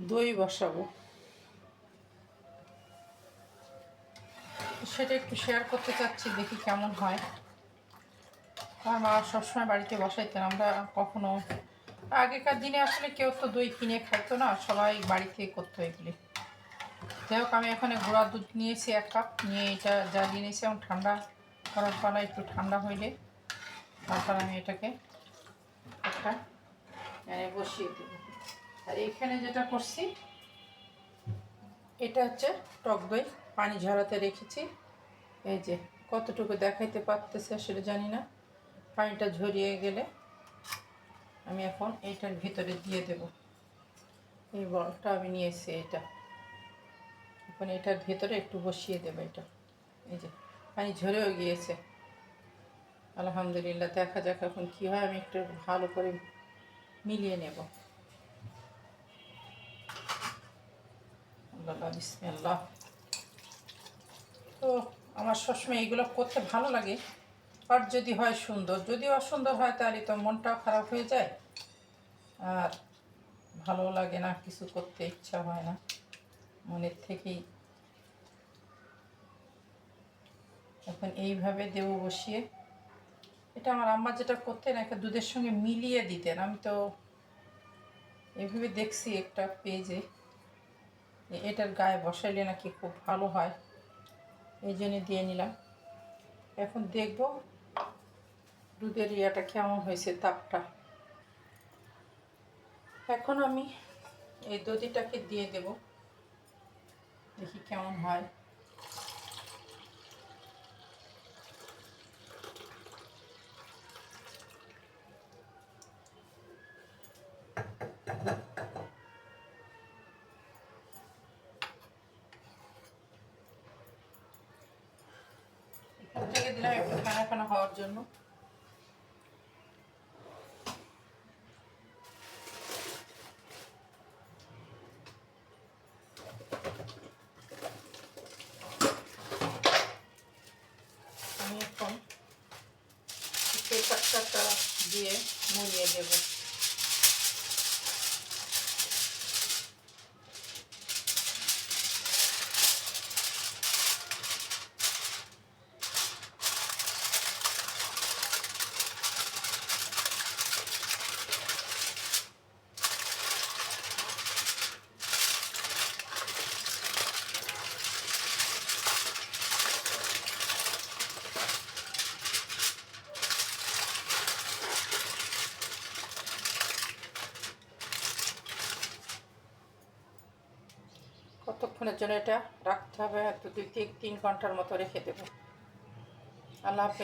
দই বসাবো, সেটা একটু শেয়ার করতে চাচ্ছি, দেখি কেমন হয়। আমার মা সবসময় বাড়িতে বসাইতেন, আমরা কখনো আগেকার দিনে আসলে কেউ তো দই কিনে খাইতো না, সবাই বাড়িতে করতো এগুলি। যাই হোক, আমি এখানে গুঁড়া দুধ নিয়েছি 1 কাপ, নিয়ে এটা জ্বালিয়ে নিয়েছি এবং ঠান্ডা করার পালা, একটু ঠান্ডা হইলে তারপর আমি এটাকে একটা বসিয়ে দেব। আর এখানে যেটা করছি, এটা হচ্ছে টক দই, পানি ঝরাতে রেখেছি। এই যে কতটুকু দেখাইতে পারতেছে সেটা জানি না, পানিটা ঝরিয়ে গেলে আমি এখন এইটার ভিতরে দিয়ে দেব। এই বলটা আমি নিয়েছি, এটা এখন এটার ভিতরে একটু বসিয়ে দেবো। এটা এই যে পানি ঝরেও গিয়েছে, আলহামদুলিল্লাহ। দেখা যাক এখন কী হয়, আমি একটু ভালো করে মিলিয়ে নেব। আল্লাহ বিসমিল্লাহ। তো আমার সবসময় এইগুলো করতে ভালো লাগে, আর যদি হয় সুন্দর, যদি অসুন্দর হয় তাহলে তো মনটাও খারাপ হয়ে যায়, আর ভালো লাগে না, কিছু করতে ইচ্ছা হয় না মনের থেকেই। এখন এইভাবে দেবো বসিয়ে। এটা আমার আম্মা যেটা করতেন, একটা দুধের সঙ্গে মিলিয়ে দিতেন, আমি তো এইভাবে দেখছি একটা পেজে, এটার গায়ে বসাইলে নাকি খুব ভালো হয়, এই জন্য দিয়ে নিলাম। এখন দেখব দুধের ইয়াটা কেমন হয়েছে, তাপটা। এখন আমি এই দধিটাকে দিয়ে দেব, দেখি কেমন হয়। এখান থেকে দিলাম একটু ফেনা ফেনা হওয়ার জন্য। আমি এখন তেজপাতা দিয়ে মুড়িয়ে দেব। কতক্ষণের জন্য এটা রাখতে হবে? হয়তো 2-3 ঘন্টার মতো রেখে দেবো। আল্লাহ হাফেজ।